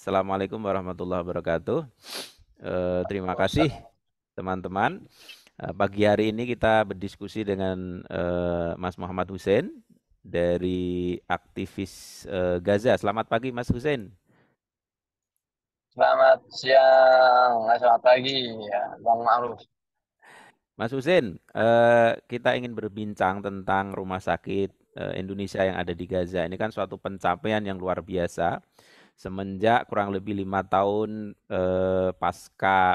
Assalamualaikum warahmatullahi wabarakatuh. Terima kasih teman-teman. Pagi hari ini kita berdiskusi dengan Mas Muhammad Hussein dari aktivis Gaza. Selamat pagi Mas Hussein. Selamat siang, selamat pagi, ya, Bang Ma'ruf. Mas Hussein, kita ingin berbincang tentang rumah sakit Indonesia yang ada di Gaza. Ini kan suatu pencapaian yang luar biasa. Semenjak kurang lebih 5 tahun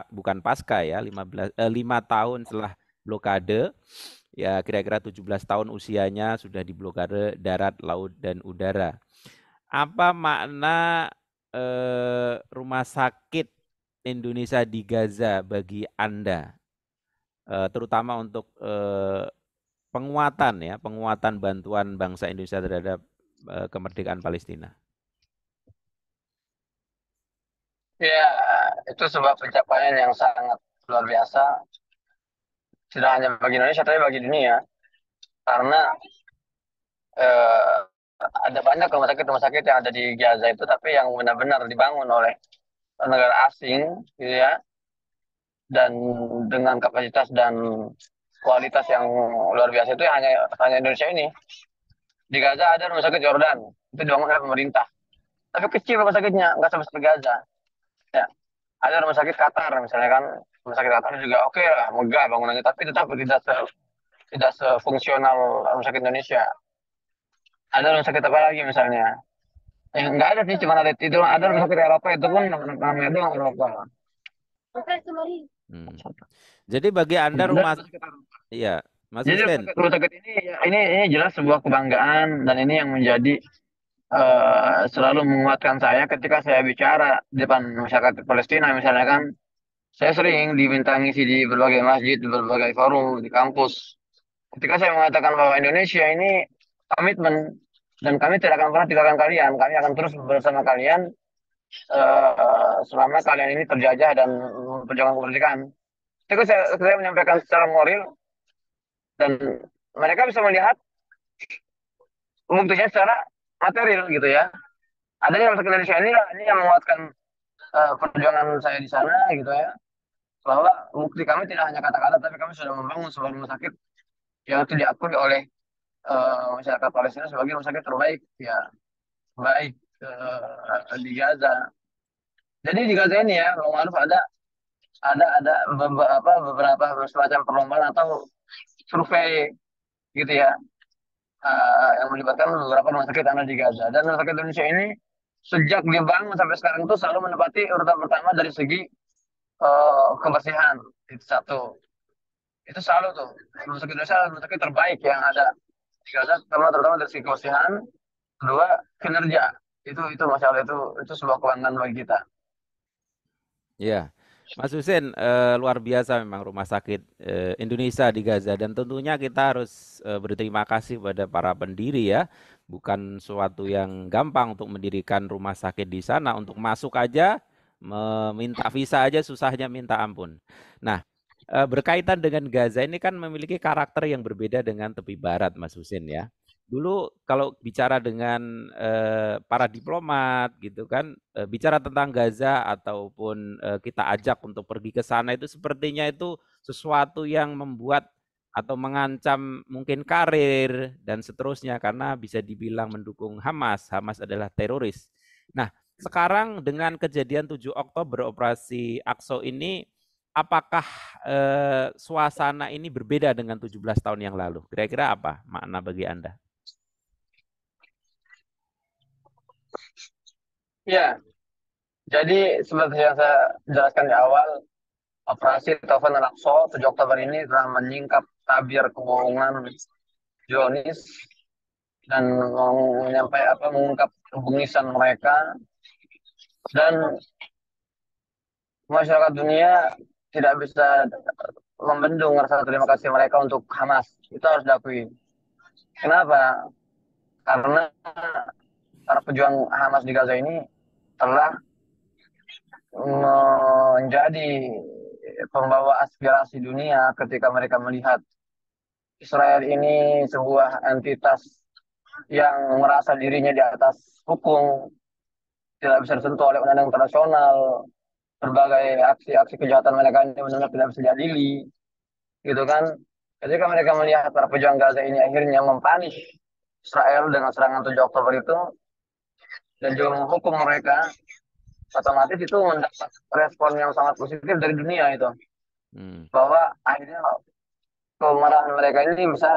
bukan pasca ya, 5 tahun setelah blokade, ya kira-kira 17 tahun usianya sudah diblokade darat, laut, dan udara. Apa makna rumah sakit Indonesia di Gaza bagi Anda? Terutama untuk penguatan bantuan bangsa Indonesia terhadap kemerdekaan Palestina. Ya, itu sebuah pencapaian yang sangat luar biasa, tidak hanya bagi Indonesia, tapi bagi dunia. Karena eh, ada banyak rumah sakit yang ada di Gaza itu, tapi yang benar-benar dibangun oleh negara asing, gitu ya, dan dengan kapasitas dan kualitas yang luar biasa itu hanya Indonesia ini. Di Gaza ada rumah sakit Jordan, itu dibangun oleh pemerintah. Tapi kecil rumah sakitnya, nggak sebesar Gaza. Ya. Ada rumah sakit Qatar misalnya kan, rumah sakit Qatar juga oke lah, megah bangunannya, tapi tetap tidak sefungsional rumah sakit Indonesia. Ada rumah sakit apa lagi misalnya? Nggak ada sih, cuma ada itu, ada rumah sakit Eropa itu pun namanya doang Eropa. Hmm. Jadi bagi Anda Ada rumah, rumah sakit Eropa. ya Mas Jadi Hussein, rumah sakit ini ya, ini jelas sebuah kebanggaan, dan ini yang menjadi selalu menguatkan saya ketika saya bicara di depan masyarakat Palestina misalnya kan. Saya sering diminta ngisi di berbagai masjid, di berbagai forum, di kampus. Ketika saya mengatakan bahwa Indonesia ini komitmen, dan kami tidak akan pernah tinggalkan kalian, kami akan terus bersama kalian selama kalian ini terjajah dan perjuangan kemerdekaan. Ketika saya menyampaikan secara moral, dan mereka bisa melihat buktinya secara material gitu ya. Adanya rumah sakit Indonesia ini yang menguatkan perjuangan saya di sana gitu ya. Bahwa bukti kami tidak hanya kata-kata, tapi kami sudah membangun sebuah rumah sakit yang itu diakui oleh masyarakat Palestina sebagai rumah sakit terbaik ya, baik di Gaza. Jadi di Gaza ini ya, Bang Maruf, ada beberapa semacam perlombaan atau survei gitu ya, yang melibatkan beberapa rumah sakit yang ada di Gaza. Dan rumah sakit Indonesia ini sejak dibangun sampai sekarang itu selalu menempati urutan pertama dari segi kebersihan. Itu satu. Itu selalu tuh. Rumah sakit Indonesia adalah rumah sakit terbaik yang ada di Gaza, terutama dari segi kebersihan. Kedua, kinerja. Itu masalah itu sebuah kebanggaan bagi kita. ya Mas Hussein, luar biasa memang rumah sakit Indonesia di Gaza dan tentunya kita harus berterima kasih pada para pendiri ya. Bukan suatu yang gampang untuk mendirikan rumah sakit di sana. Untuk masuk aja, meminta visa aja susahnya minta ampun. Nah, berkaitan dengan Gaza ini kan memiliki karakter yang berbeda dengan tepi barat, Mas Husin ya. Dulu kalau bicara dengan para diplomat gitu kan, bicara tentang Gaza ataupun kita ajak untuk pergi ke sana itu sepertinya itu sesuatu yang membuat atau mengancam mungkin karir dan seterusnya karena bisa dibilang mendukung Hamas. Hamas adalah teroris. Nah, sekarang dengan kejadian 7 Oktober operasi Aqsa ini apakah suasana ini berbeda dengan 17 tahun yang lalu? Kira-kira apa makna bagi Anda? Ya, jadi seperti yang saya jelaskan di awal, operasi Taufan Al-Aqsa 7 Oktober ini telah menyingkap tabir kebohongan Zionis dan mengungkap kebengisan mereka, dan masyarakat dunia tidak bisa membendung rasa terima kasih mereka untuk Hamas. Itu harus diakui. Kenapa? Karena para pejuang Hamas di Gaza ini telah menjadi pembawa aspirasi dunia ketika mereka melihat Israel ini sebuah entitas yang merasa dirinya di atas hukum, tidak bisa disentuh oleh undang-undang internasional. Berbagai aksi-aksi kejahatan mereka ini benar-benar tidak bisa diadili, gitu kan. Ketika mereka melihat para pejuang Gaza ini akhirnya mempanis Israel dengan serangan 7 Oktober itu dan juga menghukum mereka, otomatis itu mendapat respon yang sangat positif dari dunia itu, Hmm. bahwa akhirnya kemarahan mereka ini bisa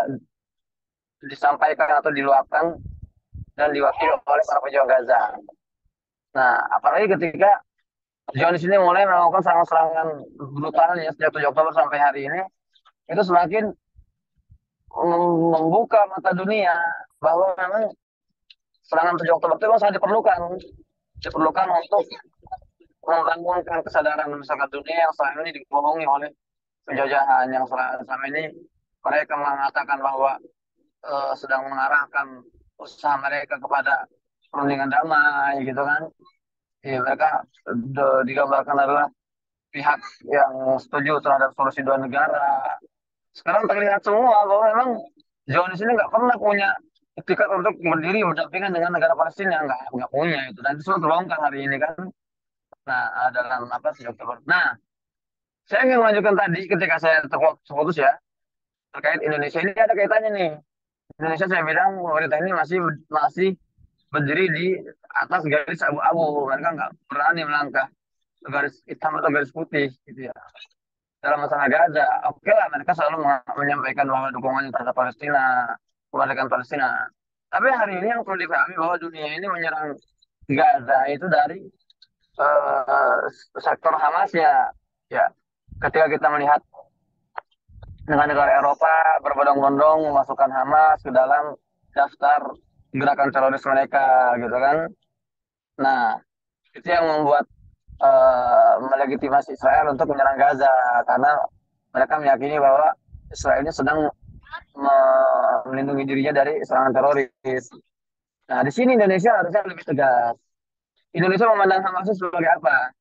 disampaikan atau diluapkan dan diwakili oleh para pejuang Gaza. Nah, apalagi ketika Zionis ini mulai melakukan serangan-serangan brutalnya sejak 7 Oktober sampai hari ini, itu semakin membuka mata dunia bahwa memang serangan 7 Oktober itu memang sangat diperlukan untuk membangunkan kesadaran masyarakat dunia yang selama ini dibohongi oleh penjajahan, yang selama ini mereka mengatakan bahwa sedang mengarahkan usaha mereka kepada perundingan damai, gitu kan. Ya, mereka digambarkan adalah pihak yang setuju terhadap solusi dua negara. Sekarang terlihat semua bahwa memang Zionis ini nggak pernah punya etikat untuk berdiri berdampingan dengan negara Palestina, nggak punya itu. Dan itu sudah terbongkar hari ini kan. Nah, dalam apa sih Oktober. Nah, saya ingin melanjutkan tadi ketika saya terputus ya, terkait Indonesia ini ada kaitannya nih. Indonesia saya bilang pemerintah ini masih masih berdiri di atas garis abu-abu. Mereka nggak berani melangkah ke garis hitam atau garis putih gitu ya. Dalam masalah Gaza, oke lah mereka selalu menyampaikan bahwa dukungannya terhadap Palestina, kemerdekaan Palestina. Tapi hari ini yang perlu dipahami bahwa dunia ini menyerang Gaza itu dari eh, sektor Hamasnya. Ya, ketika kita melihat negara-negara Eropa berbondong-bondong memasukkan Hamas ke dalam daftar gerakan teroris mereka, gitu kan? Nah, itu yang membuat melegitimasi Israel untuk menyerang Gaza karena mereka meyakini bahwa Israel ini sedang melindungi dirinya dari serangan teroris. Nah, di sini Indonesia harusnya lebih tegas. Indonesia memandang Hamas itu sebagai apa?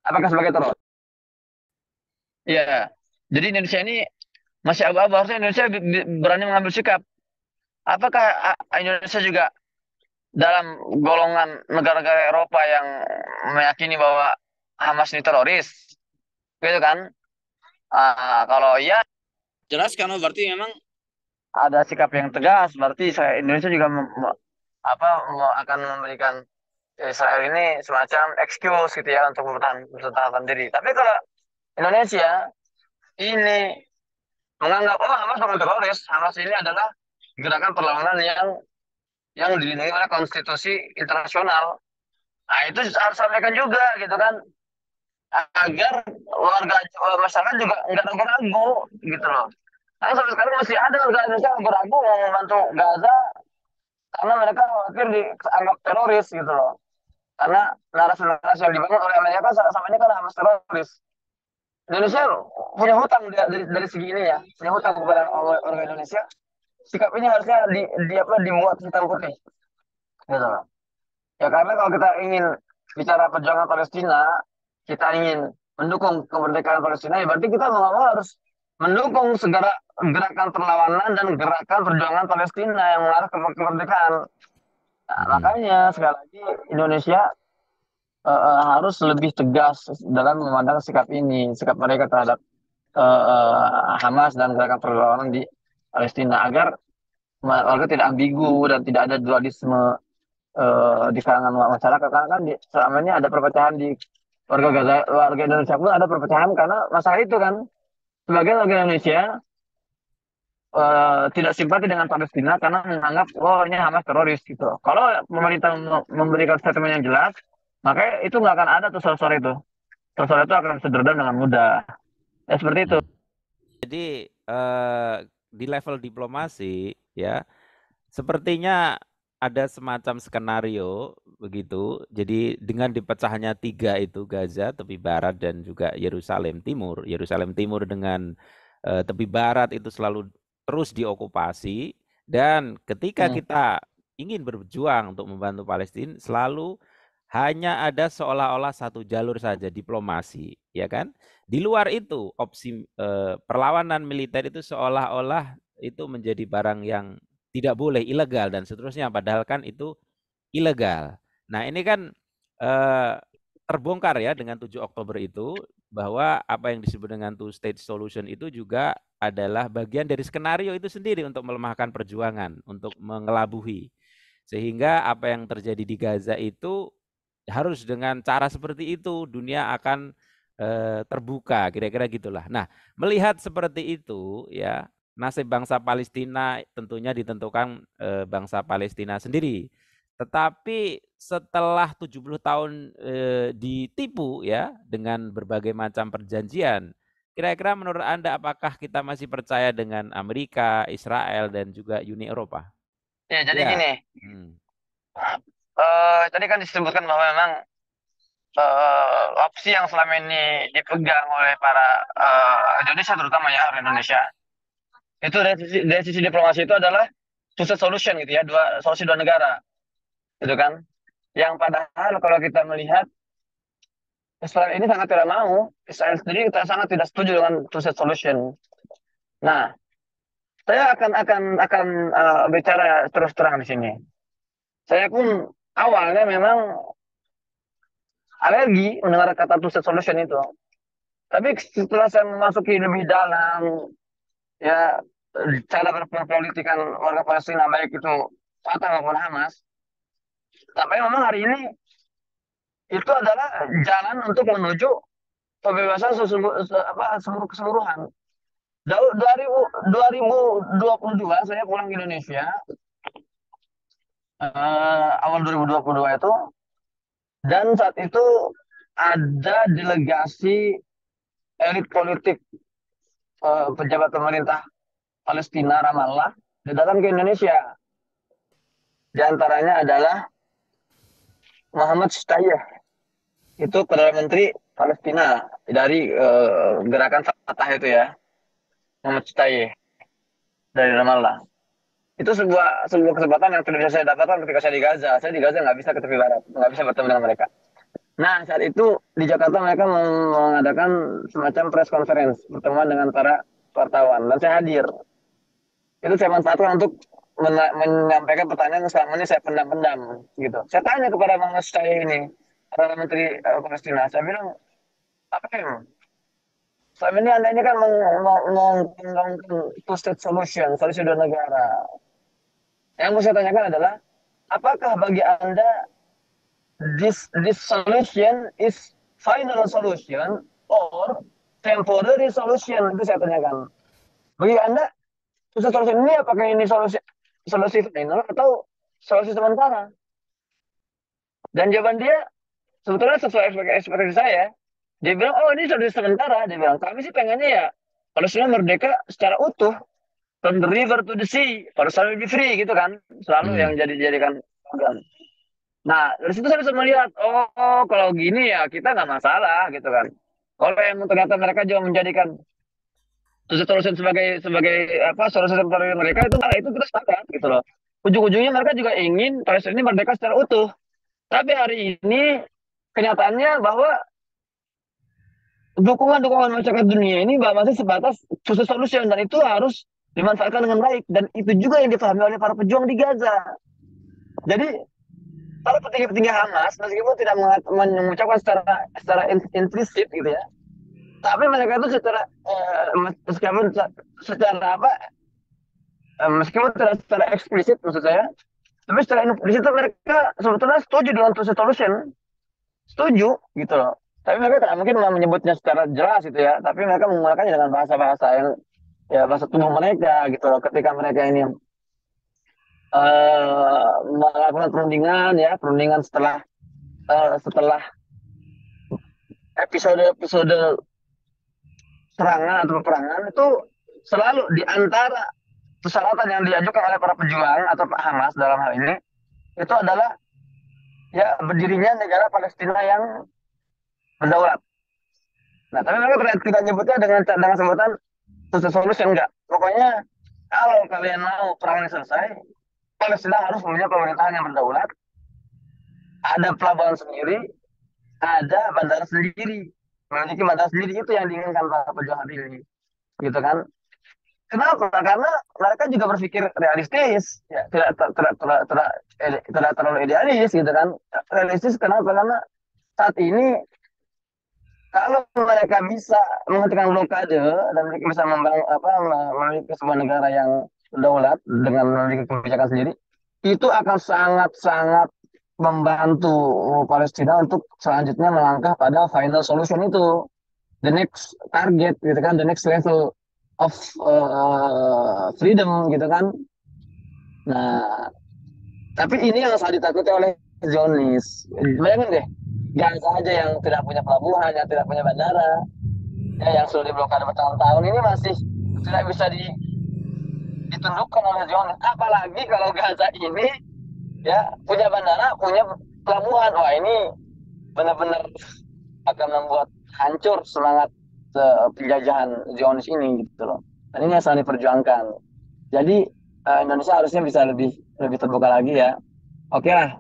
Apakah sebagai teroris? Iya. Jadi Indonesia ini masih abu-abu. Harusnya Indonesia berani mengambil sikap. Apakah Indonesia juga dalam golongan negara-negara Eropa yang meyakini bahwa Hamas ini teroris? Gitu kan? Kalau iya, jelas kan berarti memang ada sikap yang tegas. Berarti Indonesia juga akan memberikan Israel ini semacam excuse gitu ya untuk bertahan diri. Tapi kalau Indonesia ini menganggap oh Hamas bukan teroris, Hamas ini adalah gerakan perlawanan yang dilindungi oleh konstitusi internasional. Nah itu harus sampaikan juga gitu kan, agar warga masyarakat juga nggak ragu-ragu gitu loh. Karena sampai sekarang masih ada warga Indonesia yang ragu mau membantu Gaza karena mereka khawatir dianggap teroris gitu loh. Karena narasi-narasi yang dibangun oleh Amerika sama ini kan Hamas teroris. Indonesia punya hutang dari segi ini ya, punya hutang kepada warga Indonesia. Sikap ini harusnya dimuat hitam putih gitu loh. Ya karena kalau kita ingin bicara perjuangan Palestina, kita ingin mendukung kemerdekaan Palestina, ya berarti kita mau harus mendukung segala gerakan perlawanan dan gerakan perjuangan Palestina yang mengarah ke kemerdekaan. Nah, Hmm. makanya sekali lagi Indonesia harus lebih tegas dalam memandang sikap ini, sikap mereka terhadap Hamas dan gerakan perlawanan di Palestina agar warga tidak ambigu dan tidak ada dualisme di kalangan masyarakat karena kan selama ini ada perpecahan di warga Gaza, warga Indonesia pun ada perpecahan karena masalah itu kan sebagian warga Indonesia tidak simpati dengan Palestina karena menganggap oh ini Hamas teroris gitu. Kalau pemerintah memberikan statement yang jelas, maka itu nggak akan ada tuh sore-sore itu. Sore-sore itu akan bisa diredam dengan mudah. Ya seperti itu. Hmm. Jadi di level diplomasi ya sepertinya ada semacam skenario begitu. Jadi dengan dipecahnya tiga itu Gaza, tepi barat dan juga Yerusalem Timur. Yerusalem Timur dengan tepi barat itu selalu terus diokupasi dan ketika Hmm. kita ingin berjuang untuk membantu Palestina selalu hanya ada seolah-olah satu jalur saja diplomasi, ya kan? Di luar itu opsi perlawanan militer itu seolah-olah itu menjadi barang yang tidak boleh, ilegal dan seterusnya padahal kan itu ilegal. Nah, ini kan eh, terbongkar ya dengan 7 Oktober itu bahwa apa yang disebut dengan two state solution itu juga adalah bagian dari skenario itu sendiri untuk melemahkan perjuangan, untuk mengelabuhi. Sehingga apa yang terjadi di Gaza itu harus dengan cara seperti itu dunia akan terbuka, kira-kira gitulah. Nah, melihat seperti itu ya, nasib bangsa Palestina tentunya ditentukan bangsa Palestina sendiri. Tetapi setelah 70 tahun ditipu ya dengan berbagai macam perjanjian, kira-kira menurut Anda apakah kita masih percaya dengan Amerika, Israel dan juga Uni Eropa? Ya, jadi Ya. gini, Hmm. tadi kan disebutkan bahwa memang opsi yang selama ini dipegang oleh para Indonesia terutama ya orang Indonesia itu dari sisi diplomasi itu adalah two state solution gitu ya, dua solusi dua negara gitu kan. Yang padahal kalau kita melihat Israel ini sangat tidak mau, Israel sendiri kita sangat tidak setuju dengan two state solution. Nah, saya akan bicara terus terang di sini. Saya pun awalnya memang alergi mendengar kata two state solution itu. Tapi setelah saya memasuki lebih dalam, ya cara berpolitikan warga Palestina baik itu Fatah maupun Hamas, tapi memang hari ini itu adalah jalan untuk menuju pembebasan seluruh keseluruhan. 2022 saya pulang ke Indonesia, awal 2022 itu, dan saat itu ada delegasi elit politik, pejabat pemerintah Palestina Ramallah datang ke Indonesia. Di antaranya adalah Muhammad Shtayyeh, itu Perdana Menteri Palestina dari gerakan Fatah itu ya, Muhammad Shtayyeh dari Ramallah. Itu sebuah kesempatan yang tidak bisa saya dapatkan ketika saya di Gaza. Saya di Gaza nggak bisa ke tepi barat, nggak bisa bertemu dengan mereka. Nah, saat itu di Jakarta mereka mengadakan semacam press conference, pertemuan dengan para wartawan, dan saya hadir. Itu saya manfaatkan untuk menyampaikan pertanyaan yang selama ini saya pendam-pendam gitu. Saya tanya kepada Muhammad Shtayyeh ini, Perdana Menteri Palestina, saya bilang, apa ya? Selama ini Anda ini kan mengembangkan two state solution, solusi dua negara. Yang mau saya tanyakan adalah, apakah bagi Anda this solution is final solution or temporary solution? Itu saya tanyakan. Bagi Anda, two state solution ini apakah ini solusi final atau solusi sementara? Dan jawaban dia sebetulnya sesuai ekspektasi saya. Dia bilang, oh ini solusi sementara. Dia bilang, kami sih pengennya ya Palestina merdeka secara utuh. From the river to the sea. Palestina will be free gitu kan. Selalu yang Hmm. jadikan program. Nah, dari situ saya bisa melihat, oh kalau gini ya kita nggak masalah gitu kan. Kalau yang ternyata mereka juga menjadikan solusi sebagai sebagai apa solusi temporer mereka itu kita sepakat gitu loh. Ujung-ujungnya mereka juga ingin Palestina ini merdeka secara utuh. Tapi hari ini kenyataannya bahwa dukungan-dukungan masyarakat dunia ini masih sebatas khusus solusi dan itu harus dimanfaatkan dengan baik dan itu juga yang dipahami oleh para pejuang di Gaza. Jadi para petinggi-petinggi Hamas meskipun tidak mengucapkan secara implisit gitu ya, tapi mereka itu secara meskipun secara apa meskipun tidak secara eksplisit maksud saya, tapi secara implisit mereka sebetulnya setuju dengan solution, setuju gitu loh. Tapi mereka tidak mungkin menyebutnya secara jelas gitu ya, tapi mereka menggunakannya dengan bahasa-bahasa yang ya bahasa tubuh mereka gitu loh. Ketika mereka ini melakukan perundingan ya, perundingan setelah episode-episode serangan atau peperangan itu selalu di antara persyaratan yang diajukan oleh para pejuang atau Pak Hamas dalam hal ini itu adalah ya berdirinya negara Palestina yang berdaulat. Nah, tapi mereka tidak nyebutnya dengan sebutan solusi enggak. Pokoknya kalau kalian mau perang ini selesai, Palestina harus punya pemerintahan yang berdaulat, ada pelabuhan sendiri, ada bandara sendiri, memiliki bandara sendiri itu yang diinginkan para pejuang hari ini, gitu kan? Kenapa? Karena mereka juga berpikir realistis, ya tidak terlalu idealis, gitu kan? Realistis kenapa? Karena saat ini kalau mereka bisa menghentikan blokade dan mereka bisa membangun apa memiliki sebuah negara yang berdaulat dengan memiliki kebijakan sendiri, itu akan sangat-sangat membantu Palestina untuk selanjutnya melangkah pada final solution itu, the next target gitu kan, the next level of freedom gitu kan. Nah, tapi ini yang sangat ditakuti oleh Zionis. Bayangin deh, Gaza aja yang tidak punya pelabuhan, yang tidak punya bandara, ya, yang sudah diblokade bertahun-tahun ini masih tidak bisa ditundukkan oleh Zionis. Apalagi kalau Gaza ini ya punya bandara, punya pelabuhan. Wah, ini benar-benar akan membuat hancur semangat penjajahan Zionis ini gitu loh. Dan ini yang sangat diperjuangkan. Jadi Indonesia harusnya bisa lebih lebih terbuka lagi ya. Oke lah,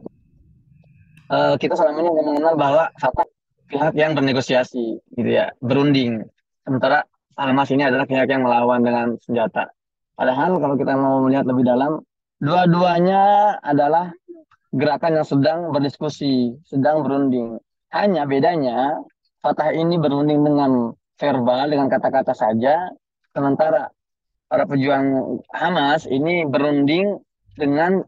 kita selama ini mengenal bahwa Fatah pihak yang bernegosiasi gitu ya, berunding. Sementara Hamas ini adalah pihak yang melawan dengan senjata. Padahal kalau kita mau melihat lebih dalam, dua-duanya adalah gerakan yang sedang berdiskusi, sedang berunding. Hanya bedanya Fatah ini berunding dengan verbal, dengan kata-kata saja, sementara para pejuang Hamas ini berunding dengan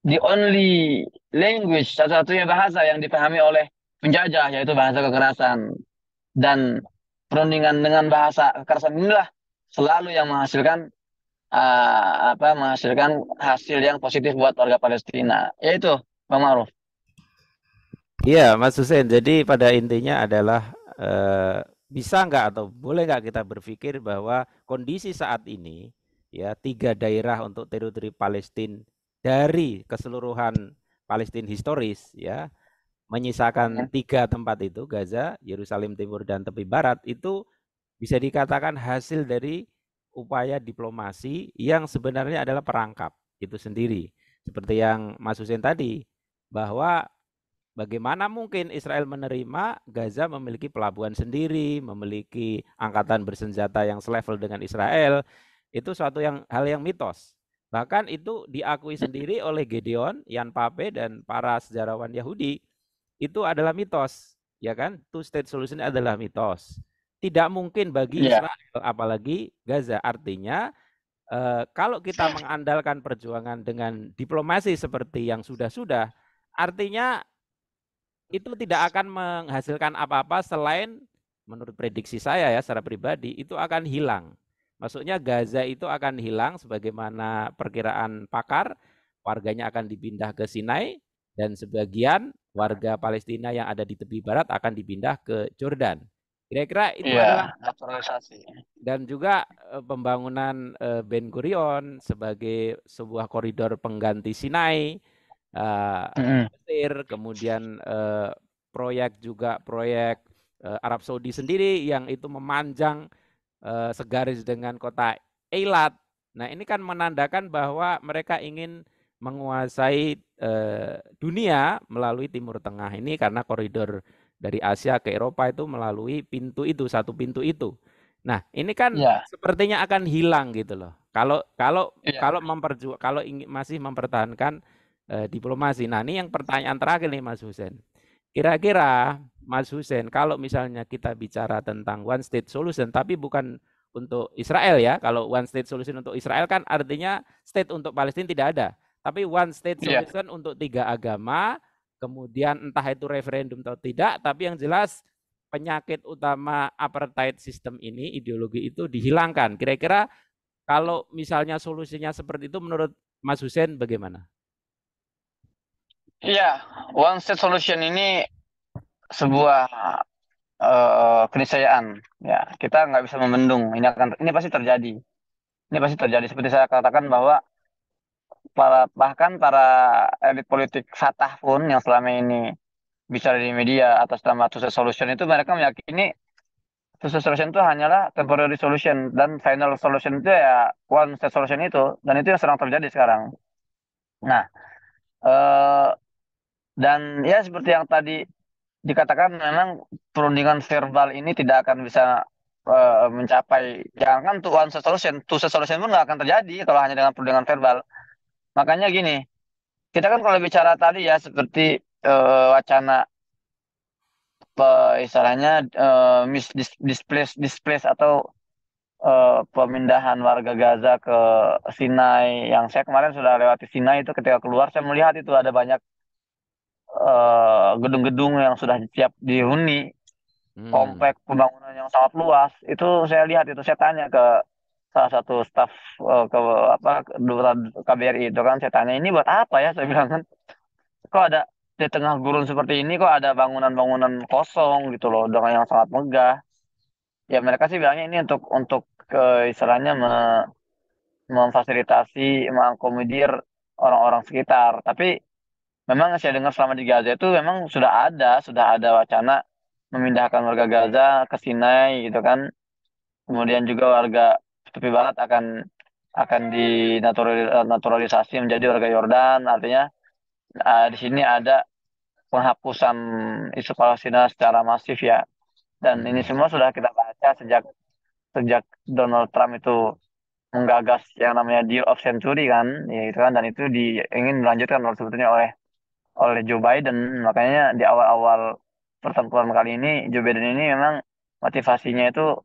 the only language, satu-satunya bahasa yang dipahami oleh penjajah, yaitu bahasa kekerasan. Dan perundingan dengan bahasa kekerasan inilah selalu yang menghasilkan menghasilkan hasil yang positif buat warga Palestina. Yaitu Bang Maruf. Iya, Mas Hussein. Jadi pada intinya adalah bisa nggak atau boleh nggak kita berpikir bahwa kondisi saat ini ya 3 daerah untuk teritori Palestina dari keseluruhan Palestina historis ya menyisakan 3 tempat itu Gaza, Yerusalem Timur dan tepi barat itu bisa dikatakan hasil dari upaya diplomasi yang sebenarnya adalah perangkap itu sendiri. Seperti yang Mas Hussein tadi bahwa bagaimana mungkin Israel menerima Gaza memiliki pelabuhan sendiri, memiliki angkatan bersenjata yang selevel dengan Israel, itu suatu hal yang mitos. Bahkan itu diakui sendiri oleh Gideon, Jan Pape dan para sejarawan Yahudi. Itu adalah mitos, ya kan? Two state solution adalah mitos. Tidak mungkin bagi Iya. Israel apalagi Gaza. Artinya kalau kita mengandalkan perjuangan dengan diplomasi seperti yang sudah-sudah, artinya itu tidak akan menghasilkan apa-apa selain menurut prediksi saya ya secara pribadi itu akan hilang. Maksudnya Gaza itu akan hilang sebagaimana perkiraan pakar, warganya akan dipindah ke Sinai dan sebagian warga Palestina yang ada di tepi barat akan dipindah ke Jordan. Kira-kira itu adalah Iya, naturalisasi. dan juga pembangunan Ben Gurion sebagai sebuah koridor pengganti Sinai Mm-mm. Mesir, kemudian proyek juga proyek Arab Saudi sendiri yang itu memanjang segaris dengan kota Eilat. Nah, ini kan menandakan bahwa mereka ingin menguasai dunia melalui Timur Tengah ini karena koridor dari Asia ke Eropa itu melalui pintu itu, satu pintu itu. Nah, ini kan Iya, sepertinya akan hilang gitu loh. Kalau kalau iya, kalau ingin masih mempertahankan diplomasi. Nah, ini yang pertanyaan terakhir nih Mas Hussein. Kira-kira Mas Hussein, kalau misalnya kita bicara tentang one state solution, tapi bukan untuk Israel ya. Kalau one state solution untuk Israel kan artinya state untuk Palestina tidak ada. Tapi one state iya, solution untuk 3 agama, kemudian entah itu referendum atau tidak, tapi yang jelas penyakit utama apartheid sistem ini, ideologi itu dihilangkan. Kira-kira kalau misalnya solusinya seperti itu menurut Mas Hussein bagaimana? iya. One state solution ini sebuah keniscayaan. Ya, kita nggak bisa membendung. Ini pasti terjadi. Ini pasti terjadi. Seperti saya katakan bahwa bahkan para elit politik Fatah pun yang selama ini bicara di media atas nama two state solution itu mereka meyakini two state solution itu hanyalah temporary solution dan final solution itu ya one state solution itu, dan itu yang sedang terjadi sekarang. Nah, eh, dan ya seperti yang tadi dikatakan memang perundingan verbal ini tidak akan bisa mencapai, jangankan untuk one state solution, two state solution pun nggak akan terjadi kalau hanya dengan perundingan verbal. Makanya gini, kita kan kalau bicara tadi ya seperti wacana istilahnya displace atau pemindahan warga Gaza ke Sinai. Yang saya kemarin sudah lewati Sinai itu, ketika keluar saya melihat itu ada banyak gedung-gedung yang sudah siap dihuni, Hmm. komplek pembangunan yang sangat luas. Itu saya lihat, itu saya tanya ke salah satu staf ke apa Duta KBRI itu kan, saya tanya ini buat apa ya, saya bilang kan, kok ada di tengah gurun seperti ini kok ada bangunan-bangunan kosong gitu loh dengan yang sangat megah. Ya mereka sih bilangnya ini untuk istilahnya memfasilitasi, mengakomodir orang-orang sekitar. Tapi memang saya dengar selama di Gaza itu memang sudah ada wacana memindahkan warga Gaza ke Sinai gitu kan. Kemudian juga warga tepi barat akan dinaturalisasi menjadi warga Yordan. Artinya di sini ada penghapusan isu Palestina secara masif ya. Dan ini Hmm. semua sudah kita baca sejak sejak Donald Trump itu menggagas yang namanya Deal of Century kan, ya itu kan, dan itu ingin dilanjutkan sebetulnya oleh oleh Joe Biden. Makanya di awal-awal pertempuran kali ini Joe Biden ini memang motivasinya itu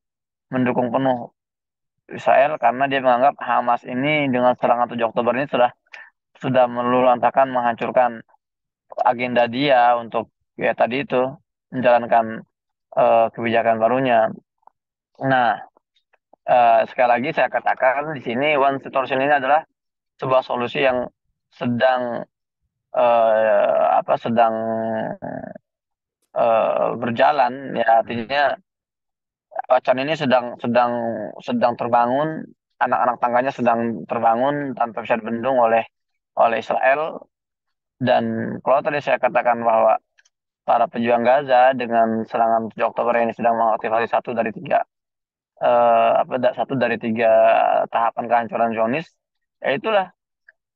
mendukung penuh Israel karena dia menganggap Hamas ini dengan serangan 7 Oktober ini sudah meluluhlantahkan, menghancurkan agenda dia untuk ya tadi itu menjalankan kebijakan barunya. Nah, sekali lagi saya katakan di sini one solution ini adalah sebuah solusi yang sedang sedang berjalan, ya Hmm. artinya wacana ini sedang sedang sedang terbangun, anak-anak tangganya sedang terbangun tanpa bisa dibendung oleh oleh Israel. Dan kalau tadi saya katakan bahwa para pejuang Gaza dengan serangan 7 Oktober ini sedang mengaktifasi satu dari tiga tahapan kehancuran Zionis, ya itulah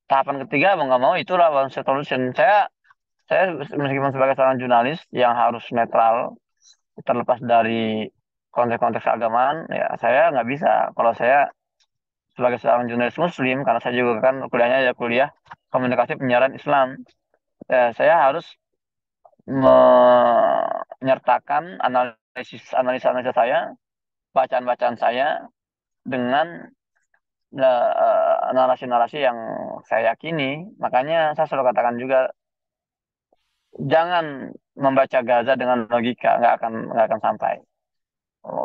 tahapan ketiga, mau nggak mau itulah one state solution. Saya meskipun sebagai seorang jurnalis yang harus netral terlepas dari konteks-konteks keagamaan, ya saya nggak bisa. Kalau saya sebagai seorang jurnalis Muslim, karena saya juga kan kuliahnya ya kuliah komunikasi penyiaran Islam, ya, saya harus menyertakan analisa-analisa saya, bacaan-bacaan saya dengan narasi-narasi yang saya yakini. Makanya saya selalu katakan juga, jangan membaca Gaza dengan logika, nggak akan sampai.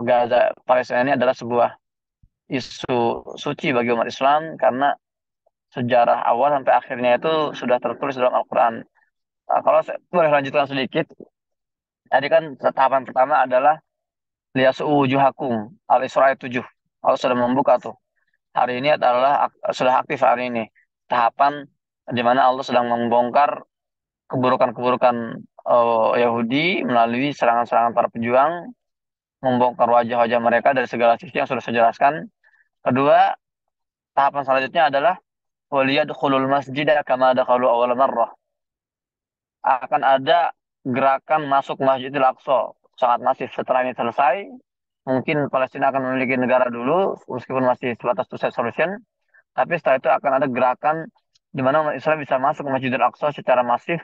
Gaza Palestina ini adalah sebuah isu suci bagi umat Islam karena sejarah awal sampai akhirnya itu sudah tertulis dalam Al-Quran. Nah, kalau saya boleh lanjutkan sedikit, tadi kan tahapan pertama adalah liyasu wujuhakum Al-Isra 7. Allah sudah membuka tuh. Hari ini adalah sudah aktif hari ini. Tahapan di mana Allah sedang membongkar keburukan-keburukan Yahudi melalui serangan-serangan para pejuang, membongkar wajah-wajah mereka dari segala sisi yang sudah saya jelaskan. Kedua, tahapan selanjutnya adalah waliyadkhulul masjidah kama dakhalu awwal marrah. Akan ada gerakan masuk Masjidil Aqsa sangat masif. Setelah ini selesai, mungkin Palestina akan memiliki negara dulu, meskipun masih sebatas two state solution. Tapi setelah itu akan ada gerakan di mana umat Islam bisa masuk ke Masjidil Aqsa secara masif,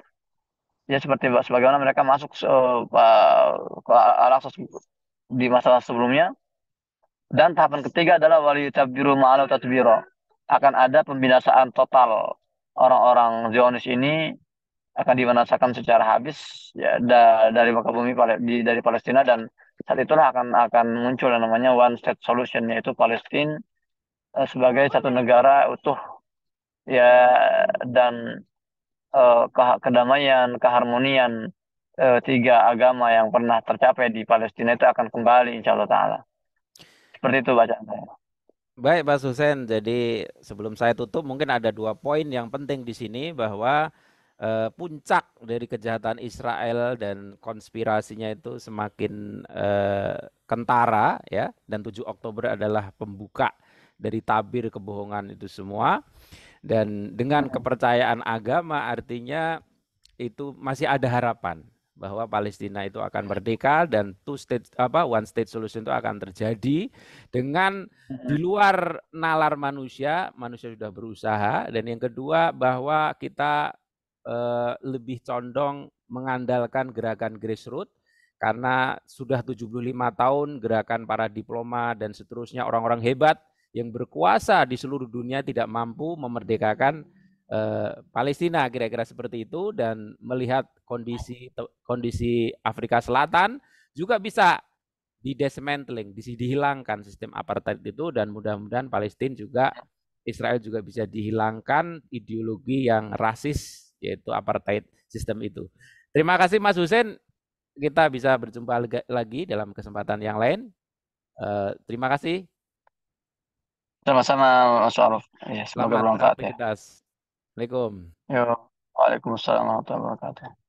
ya seperti sebagaimana mereka masuk ke Al-Aqsa di masa sebelumnya. Dan tahapan ketiga adalah wali tabbiru ma'alau tatbiro. Akan ada pembinasaan total orang-orang Zionis ini, akan dibinasakan secara habis ya dari muka bumi dari Palestina. Dan saat itulah akan muncul yang namanya one state solution, yaitu Palestina sebagai satu negara utuh ya, dan kedamaian, keharmonian tiga agama yang pernah tercapai di Palestina itu akan kembali insya Allah taala. Seperti itu bacaan saya. Baik, Mas Hussein. Jadi sebelum saya tutup, mungkin ada dua poin yang penting di sini bahwa puncak dari kejahatan Israel dan konspirasinya itu semakin kentara ya, dan 7 Oktober adalah pembuka dari tabir kebohongan itu semua. Dan dengan kepercayaan agama artinya itu masih ada harapan bahwa Palestina itu akan merdeka dan one state solution itu akan terjadi dengan di luar nalar manusia, manusia sudah berusaha. Dan yang kedua bahwa kita lebih condong mengandalkan gerakan grassroots karena sudah 75 tahun gerakan para diplomat dan seterusnya orang-orang hebat yang berkuasa di seluruh dunia tidak mampu memerdekakan Palestina, kira-kira seperti itu. Dan melihat kondisi Afrika Selatan juga bisa didismantling, dihilangkan sistem apartheid itu, dan mudah-mudahan Palestina juga, Israel juga bisa dihilangkan ideologi yang rasis yaitu apartheid sistem itu. Terima kasih Mas Hussein, kita bisa berjumpa lagi dalam kesempatan yang lain. Terima kasih. Sama-sama Mas Aruf. Ya, semoga Selamat bermanfaat ya. beraktivitas. Assalamualaikum. Yo, Waalaikumsalam warahmatullahi wabarakatuh.